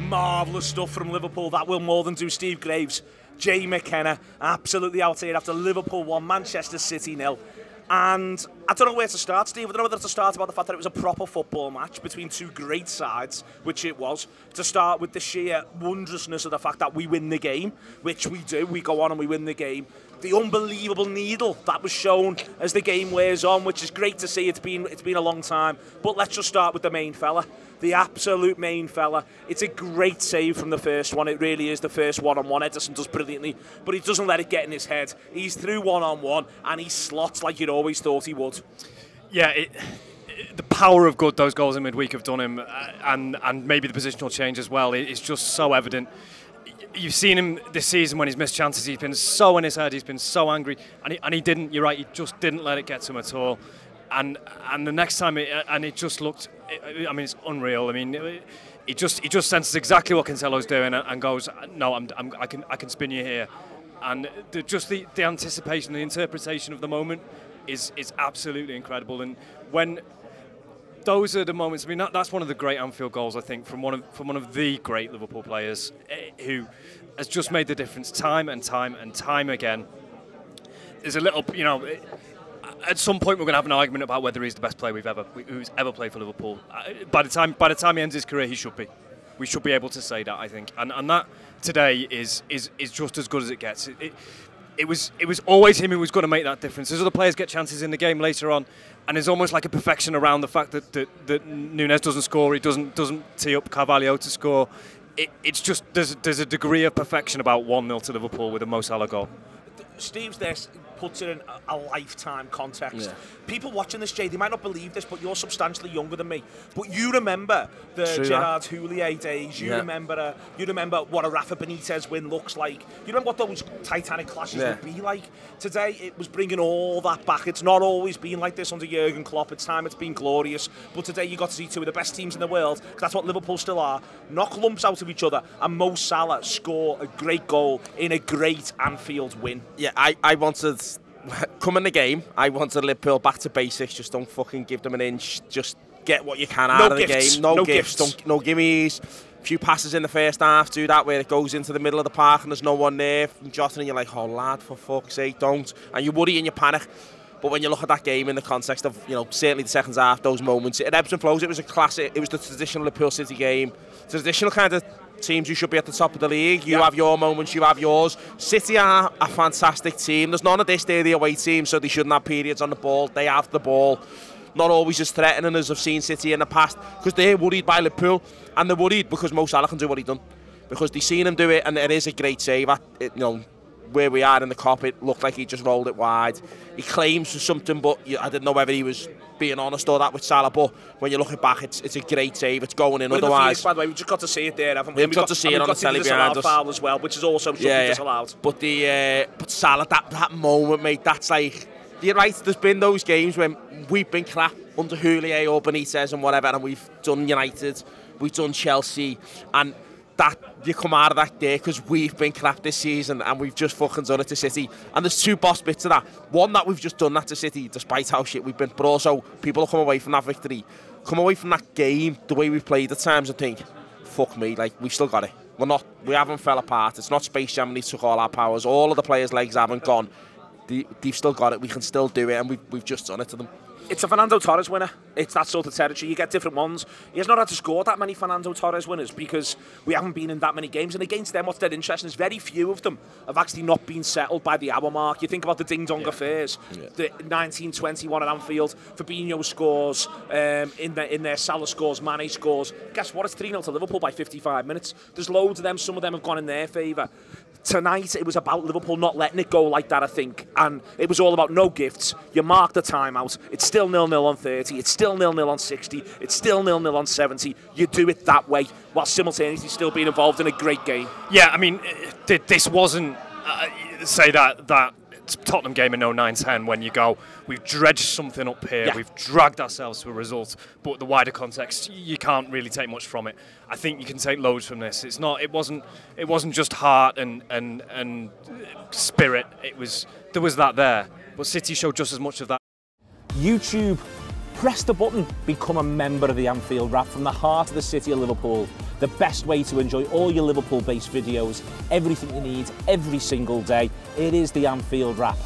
Marvellous stuff from Liverpool. That will more than do Steve Graves. McKenna, absolutely out here after Liverpool 1, Manchester City 0. And I don't know where to start, Steve. I don't know whether to start about the fact that it was a proper football match between two great sides, which it was. To start with the sheer wondrousness of the fact that we win the game, which we do. We go on and we win the game. The unbelievable needle that was shown as the game wears on, which is great to see. It's been a long time. But let's just start with the main fella. The absolute main fella. It's a great save from the first one. It really is the first one-on-one. Edison does brilliantly, but he doesn't let it get in his head. He's through one-on-one, and he slots like you'd always thought he would. Yeah, the power of good those goals in midweek have done him, and maybe the positional change as well. It's just so evident. You've seen him this season when he's missed chances. He's been so in his head. He's been so angry, and he didn't. You're right. He just didn't let it get to him at all. And the next time, it just looked. I mean, it's unreal. I mean, he just senses exactly what Cancelo's doing and goes, no, I can spin you here. And the anticipation, the interpretation of the moment is absolutely incredible. And when those are the moments. I mean, that's one of the great Anfield goals, I think, from one of the great Liverpool players who has just made the difference time and time and time again. There's a little, at some point we're going to have an argument about whether he's the best player who's ever played for Liverpool. By the time he ends his career, he should be. We should be able to say that, I think, and that today is just as good as it gets. It was always him who was going to make that difference. As other players get chances in the game later on, and there's almost like a perfection around the fact that Nunes doesn't score, he doesn't tee up Carvalho to score. It's just there's a degree of perfection about 1-0 to Liverpool with a Mo Salah goal. Steve's this puts it in a lifetime context. Yeah. People watching this, Jay, they might not believe this, but you're substantially younger than me. But you remember the Gerard Houllier days. You remember what a Rafa Benitez win looks like. You remember what those Titanic clashes would be like. Today, it was bringing all that back. It's not always been like this under Jurgen Klopp. It's been glorious. But today, you got to see two of the best teams in the world, because that's what Liverpool still are, knock lumps out of each other, and Mo Salah score a great goal in a great Anfield win. Yeah, I wanted, come in the game, I wanted Liverpool back to basics. Just don't fucking give them an inch. Just get what you can out of the game. No gifts. No gimmies. A few passes in the first half, do that where it goes into the middle of the park and there's no one there. From Jota, and you're like, oh lad, for fuck's sake, don't. And you worry and you panic. But when you look at that game in the context of, certainly the second half, those moments, it ebbs and flows. It was a classic. It was the traditional Liverpool City game. Traditional kind of teams who should be at the top of the league. You have your moments, you have yours. City are a fantastic team. There's none of this, they're the away team, so they shouldn't have periods on the ball. They have the ball. Not always as threatening as I've seen City in the past, because they're worried by Liverpool, and they're worried because Mo Salah can do what he done. Because they've seen him do it, and it is a great save. Where we are in the Kop, it looked like he just rolled it wide. He claims for something, but I didn't know whether he was being honest or that with Salah. But when you look it back, it's a great save. It's going in otherwise. By the way, we've just got to see it there, haven't we? We've got to see it on the telly behind us. Foul as well, which is also should be disallowed. But but Salah, that moment, mate, that's like, you're right. There's been those games when we've been crap under Houllier or Benitez and whatever, and we've done United, we've done Chelsea, and that you come out of that day because we've been crap this season and we've just fucking done it to City. And there's two boss bits of that. One, that we've just done that to City despite how shit we've been, but also people will come away from that victory, come away from that game, the way we've played at times, and think, fuck me, like, we've still got it. We haven't fell apart. It's not Space Jam and he took all our powers. All of the players' legs haven't gone. They've still got it. We can still do it, and we've just done it to them. It's a Fernando Torres winner. It's that sort of territory. You get different ones. He has not had to score that many Fernando Torres winners because we haven't been in that many games. And against them, what's dead interesting is very few of them have actually not been settled by the hour mark. You think about the ding-dong affairs. The 1921 at Anfield, Fabinho scores, in there Salah scores, Mane scores. Guess what? It's 3-0 to Liverpool by 55 minutes. There's loads of them. Some of them have gone in their favour. Tonight, it was about Liverpool not letting it go like that, I think. And it was all about no gifts. You mark the timeout. It's still 0-0 on 30. It's still 0-0 on 60. It's still 0-0 on 70. You do it that way while simultaneously still being involved in a great game. Yeah, I mean, this wasn't, say that Tottenham game in 09-10 when you go, we've dredged something up here, we've dragged ourselves to a result, but the wider context, you can't really take much from it. I think you can take loads from this. It wasn't just heart and spirit. There was that there, but City showed just as much of that. YouTube, press the button, become a member of the Anfield Wrap from the heart of the city of Liverpool. the best way to enjoy all your Liverpool-based videos, everything you need, every single day. It is the Anfield Wrap.